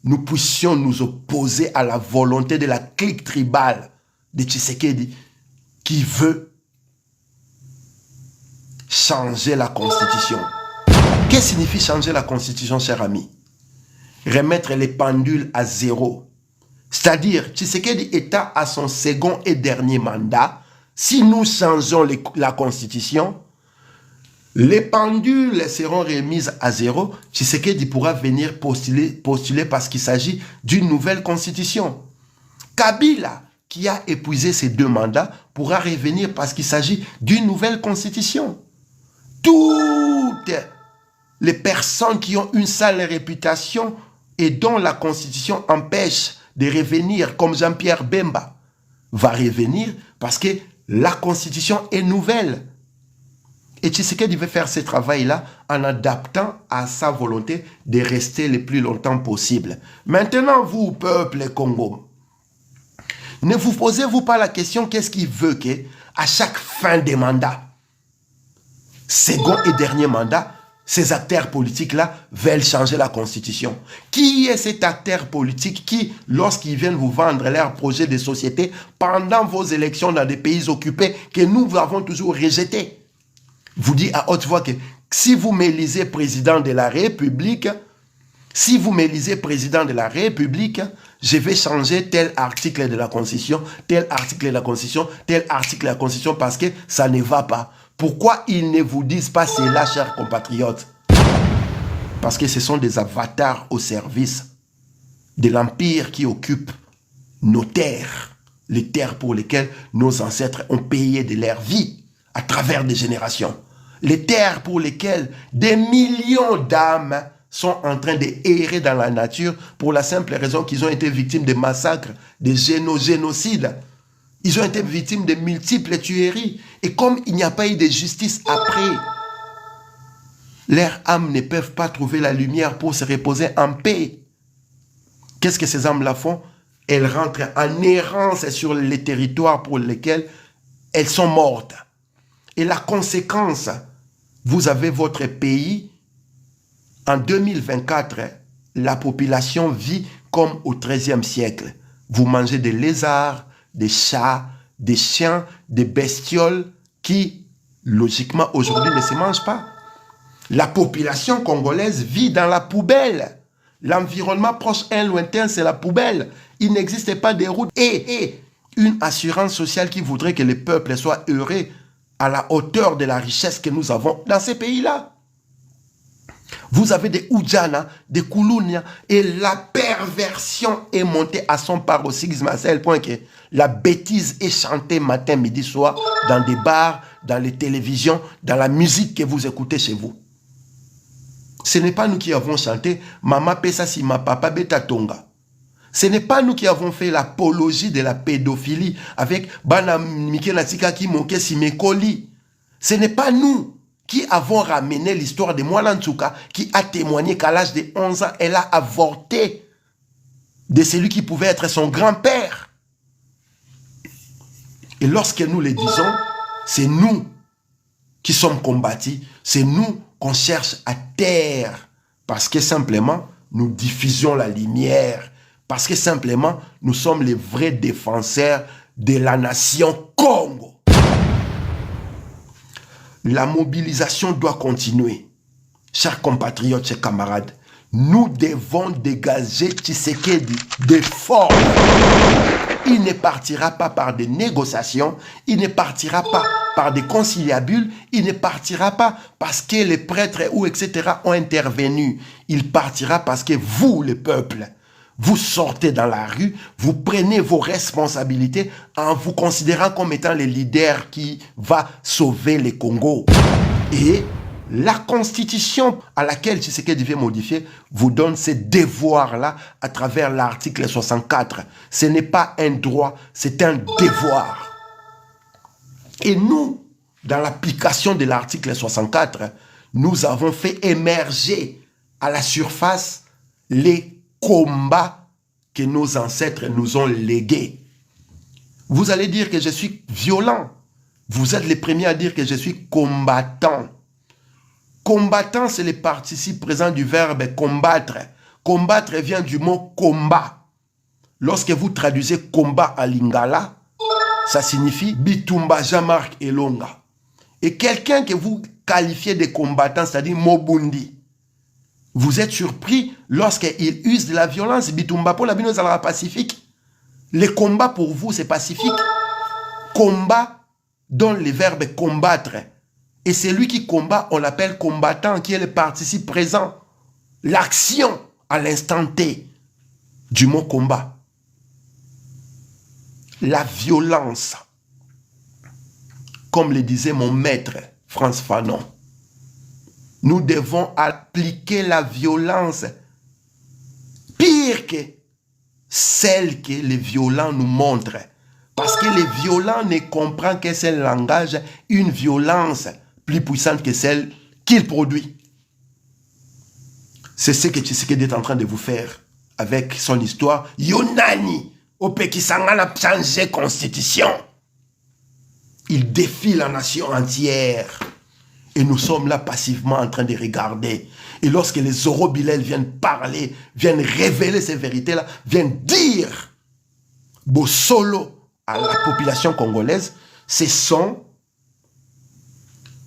nous puissions nous opposer à la volonté de la clique tribale de Tshisekedi qui veut changer la constitution. Qu'est-ce que signifie changer la constitution, cher ami? Remettre les pendules à zéro. C'est-à-dire, Tshisekedi étant à son second et dernier mandat, si nous changeons la constitution, les pendules seront remises à zéro. Tshisekedi pourra venir postuler parce qu'il s'agit d'une nouvelle constitution. Kabila, qui a épuisé ses 2 mandats, pourra revenir parce qu'il s'agit d'une nouvelle constitution. Toutes les personnes qui ont une sale réputation et dont la constitution empêche de revenir, comme Jean-Pierre Bemba, va revenir parce que la constitution est nouvelle. Et Tshisekedi veut faire ce travail-là en adaptant à sa volonté de rester le plus longtemps possible. Maintenant, vous, peuple Congo, ne vous posez-vous pas la question qu'est-ce qui veut que, à chaque fin de mandat, second et dernier mandat, ces acteurs politiques-là veulent changer la constitution. Qui est cet acteur politique qui, lorsqu'ils viennent vous vendre leur projet de société pendant vos élections dans des pays occupés que nous avons toujours rejetés, vous dit à haute voix que si vous m'élisez président de la République, je vais changer tel article de la Constitution, tel article de la Constitution, tel article de la Constitution parce que ça ne va pas. Pourquoi ils ne vous disent pas cela, chers compatriotes? Parce que ce sont des avatars au service de l'empire qui occupe nos terres, les terres pour lesquelles nos ancêtres ont payé de leur vie à travers des générations. Les terres pour lesquelles des millions d'âmes sont en train d'errer dans la nature pour la simple raison qu'ils ont été victimes de massacres, de génocides. Ils ont été victimes de multiples tueries. Et comme il n'y a pas eu de justice après, leurs âmes ne peuvent pas trouver la lumière pour se reposer en paix. Qu'est-ce que ces âmes-là font? Elles rentrent en errance sur les territoires pour lesquels elles sont mortes. Et la conséquence, vous avez votre pays. En 2024, la population vit comme au XIIIe siècle. Vous mangez des lézards, des chats, des chiens, des bestioles qui, logiquement, aujourd'hui ne se mangent pas. La population congolaise vit dans la poubelle. L'environnement proche et lointain, c'est la poubelle. Il n'existe pas de routes et une assurance sociale qui voudrait que le peuple soit heureux à la hauteur de la richesse que nous avons dans ces pays-là. Vous avez des Oudjana, des Koulounia, et la perversion est montée à son paroxysme à tel point que la bêtise est chantée matin, midi, soir, dans des bars, dans les télévisions, dans la musique que vous écoutez chez vous. Ce n'est pas nous qui avons chanté « Mama pesa si ma papa beta tonga ». Ce n'est pas nous qui avons fait l'apologie de la pédophilie avec « Bana mike natika ki moke si mekoli ». Ce n'est pas nous qui avons ramené l'histoire de Mwana Ntsuka qui a témoigné qu'à l'âge de 11 ans, elle a avorté de celui qui pouvait être son grand-père. Et lorsque nous le disons, c'est nous qui sommes combattus, c'est nous qu'on cherche à taire, parce que simplement, nous diffusions la lumière, parce que simplement, nous sommes les vrais défenseurs de la nation Congo. La mobilisation doit continuer. Chers compatriotes, chers camarades, nous devons dégager Tshisekedi de force. Il ne partira pas par des négociations, il ne partira pas par des conciliabules, il ne partira pas parce que les prêtres ou etc. ont intervenu. Il partira parce que vous, le peuple, vous sortez dans la rue, vous prenez vos responsabilités en vous considérant comme étant les leaders qui va sauver le Congo. Et la constitution à laquelle Tshisekedi devait modifier vous donne ces devoirs-là à travers l'article 64. Ce n'est pas un droit, c'est un devoir. Et nous, dans l'application de l'article 64, nous avons fait émerger à la surface les combats que nos ancêtres nous ont légués. Vous allez dire que je suis violent. Vous êtes les premiers à dire que je suis combattant. Combattant, c'est le participe présent du verbe combattre. Combattre vient du mot combat. Lorsque vous traduisez combat à lingala, ça signifie bitumba Jean-Marc Elonga. Et quelqu'un que vous qualifiez de combattant, c'est-à-dire mobundi, vous êtes surpris lorsqu'il use de la violence. Bitumba pour la bino sera pacifique. Le combat pour vous, c'est pacifique. Combat donne le verbe combattre. Et celui qui combat, on l'appelle combattant, qui est le participe présent. L'action à l'instant T du mot combat. La violence, comme le disait mon maître, Frantz Fanon, nous devons appliquer la violence pire que celle que les violents nous montrent. Parce que les violents ne comprennent qu'un seul langage, une violence plus puissante que celle qu'il produit. C'est ce que Tshisekedi est en train de vous faire avec son histoire. Yonani, au Pekisangana a changé la constitution. Il défie la nation entière. Et nous sommes là passivement en train de regarder. Et lorsque les Zoro Bilel viennent parler, viennent révéler ces vérités-là, viennent dire Bossolo à la population congolaise, ce sont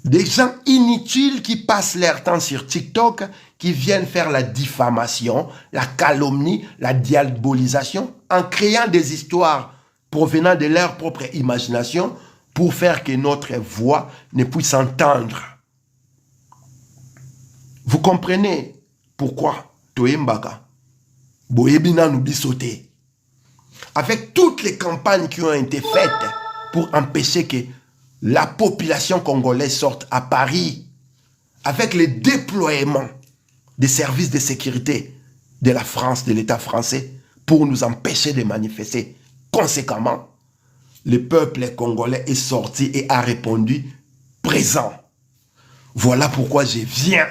des gens inutiles qui passent leur temps sur TikTok, qui viennent faire la diffamation, la calomnie, la diabolisation, en créant des histoires provenant de leur propre imagination pour faire que notre voix ne puisse entendre. Vous comprenez pourquoi Toyembaka, Boyebina nous bisoté. Avec toutes les campagnes qui ont été faites pour empêcher que la population congolaise sorte à Paris, avec le déploiement des services de sécurité de la France, de l'État français, pour nous empêcher de manifester. Conséquemment, le peuple congolais est sorti et a répondu présent. Voilà pourquoi je viens.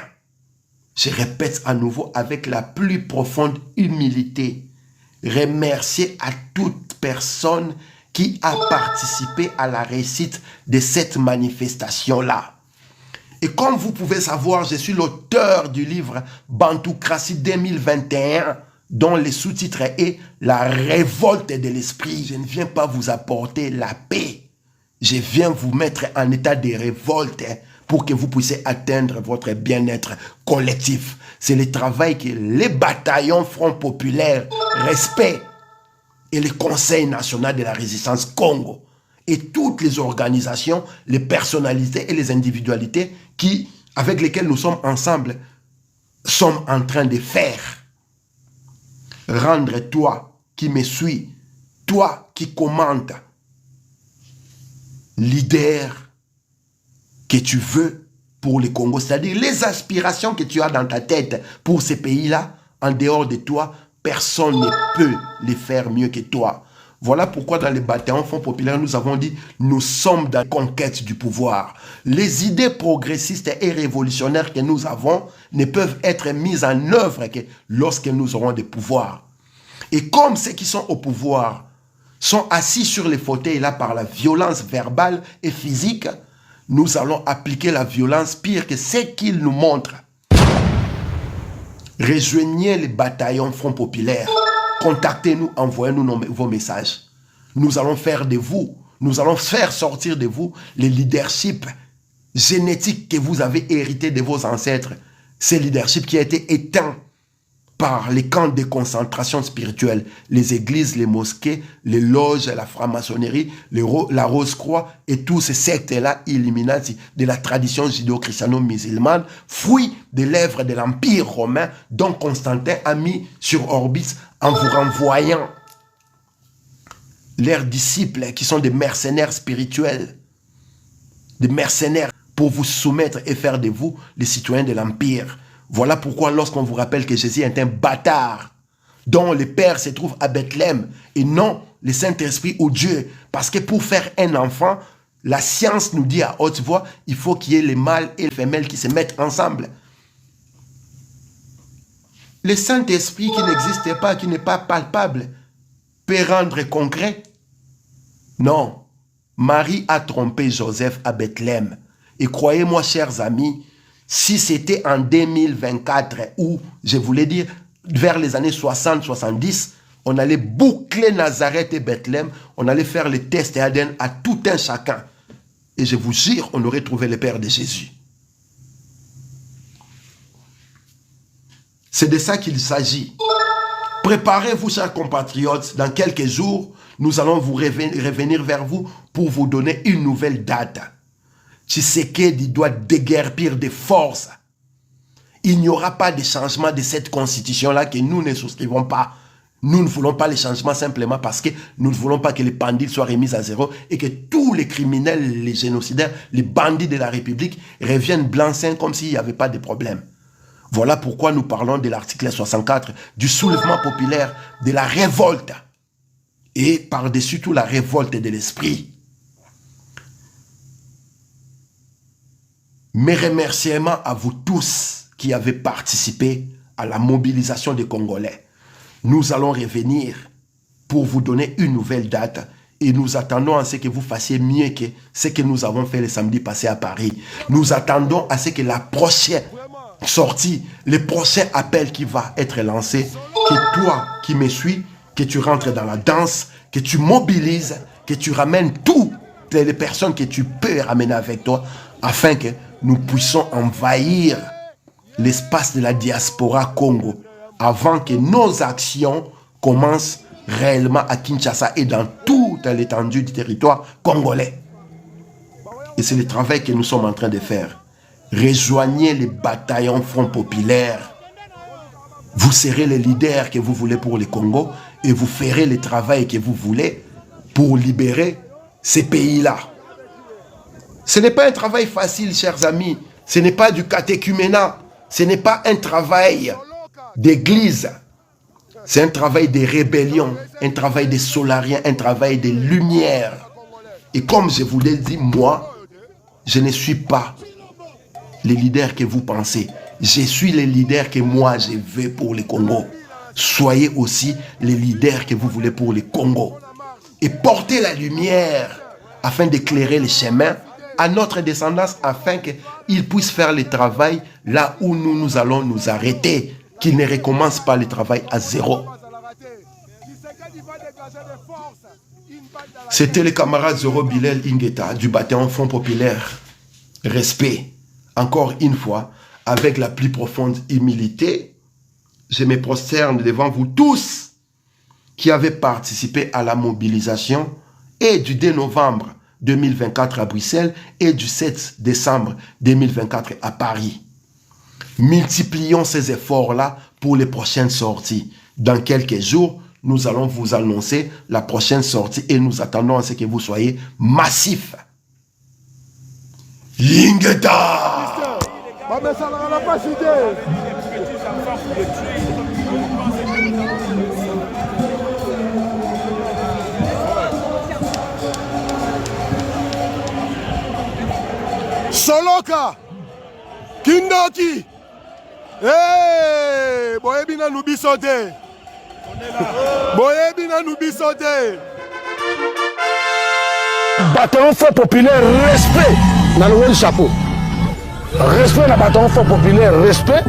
Je répète à nouveau avec la plus profonde humilité, remercier à toute personne qui a participé à la réussite de cette manifestation-là. Et comme vous pouvez savoir, je suis l'auteur du livre Bantoukratie 2021, dont le sous-titre est « La révolte de l'esprit ». Je ne viens pas vous apporter la paix. Je viens vous mettre en état de révolte pour que vous puissiez atteindre votre bien-être collectif. C'est le travail que les bataillons Front Populaire, Respect et le Conseil national de la résistance Congo et toutes les organisations, les personnalités et les individualités avec lesquelles nous sommes ensemble sommes en train de faire. Rendre toi qui me suis, toi qui commandes, leader que tu veux pour le Congo, c'est-à-dire les aspirations que tu as dans ta tête pour ces pays-là, en dehors de toi, personne ne peut les faire mieux que toi. Voilà pourquoi dans les bataillons Fonds populaires, nous avons dit, nous sommes dans la conquête du pouvoir. Les idées progressistes et révolutionnaires que nous avons ne peuvent être mises en œuvre que lorsque nous aurons des pouvoirs. Et comme ceux qui sont au pouvoir sont assis sur les fauteuils là par la violence verbale et physique, nous allons appliquer la violence pire que ce qu'ils nous montrent. Rejoignez les bataillons Front populaire. Contactez-nous, envoyez-nous vos messages. Nous allons faire de vous, nous allons faire sortir de vous le leadership génétique que vous avez hérité de vos ancêtres. Ce leadership qui a été éteint par les camps de concentration spirituelle, les églises, les mosquées, les loges, la franc-maçonnerie, la Rose-Croix et tous ces sectes-là illuminati de la tradition judéo-christiano-musulmane, fruits des lèvres de l'Empire romain dont Constantin a mis sur orbite en vous renvoyant leurs disciples qui sont des mercenaires spirituels, des mercenaires pour vous soumettre et faire de vous les citoyens de l'Empire. Voilà pourquoi lorsqu'on vous rappelle que Jésus est un bâtard, dont le Père se trouve à Bethléem, et non le Saint-Esprit ou Dieu, parce que pour faire un enfant, la science nous dit à haute voix, il faut qu'il y ait les mâles et les femelles qui se mettent ensemble. Le Saint-Esprit qui n'existe pas, qui n'est pas palpable, peut rendre concret? Non. Marie a trompé Joseph à Bethléem. Et croyez-moi, chers amis, si c'était en 2024 ou, je voulais dire, vers les années 60-70, on allait boucler Nazareth et Bethléem, on allait faire les tests ADN à tout un chacun. Et je vous jure, on aurait trouvé le Père de Jésus. C'est de ça qu'il s'agit. Préparez-vous, chers compatriotes, dans quelques jours, nous allons vous revenir vers vous pour vous donner une nouvelle date. Tshisekedi doit déguerpir des forces. Il n'y aura pas de changement de cette constitution-là que nous ne souscrivons pas. Nous ne voulons pas les changements simplement parce que nous ne voulons pas que les bandits soient remis à zéro et que tous les criminels, les génocidaires, les bandits de la République reviennent blancs-seings comme s'il n'y avait pas de problème. Voilà pourquoi nous parlons de l'article 64, du soulèvement populaire, de la révolte. Et par-dessus tout la révolte de l'esprit. Mes remerciements à vous tous qui avez participé à la mobilisation des Congolais. Nous allons revenir pour vous donner une nouvelle date et nous attendons à ce que vous fassiez mieux que ce que nous avons fait le samedi passé à Paris. Nous attendons à ce que la prochaine sortie, le prochain appel qui va être lancé, que toi qui me suis, que tu rentres dans la danse, que tu mobilises, que tu ramènes toutes les personnes que tu peux ramener avec toi afin que nous puissions envahir l'espace de la diaspora Congo avant que nos actions commencent réellement à Kinshasa et dans toute l'étendue du territoire congolais. Et c'est le travail que nous sommes en train de faire. Rejoignez les bataillons Front populaire. Vous serez les leaders que vous voulez pour le Congo et vous ferez le travail que vous voulez pour libérer ces pays-là. Ce n'est pas un travail facile, chers amis. Ce n'est pas du catéchuménat. Ce n'est pas un travail d'église. C'est un travail de rébellion, un travail de solariens, un travail de lumière. Et comme je vous l'ai dit, moi, je ne suis pas les leaders que vous pensez. Je suis les leaders que moi je veux pour le Congo. Soyez aussi les leaders que vous voulez pour le Congo. Et portez la lumière afin d'éclairer les chemins à notre descendance afin qu'ils puissent faire le travail là où nous allons nous arrêter. Qu'ils ne recommencent pas le travail à zéro. C'était le camarade Zoro Bilel Ingeta du bataillon Front populaire. Respect. Encore une fois, avec la plus profonde humilité, je me prosterne devant vous tous qui avez participé à la mobilisation et du 2 novembre 2024 à Bruxelles et du 7 décembre 2024 à Paris. Multiplions ces efforts-là pour les prochaines sorties. Dans quelques jours, nous allons vous annoncer la prochaine sortie et nous attendons à ce que vous soyez massifs. Yingeta! Soloka Kindoki Boyebina nous bisote Boyebina nous bisote Bataillon Fort Populaire, respect dans le chapeau. Respect dans le bataillon Fort Populaire, respect.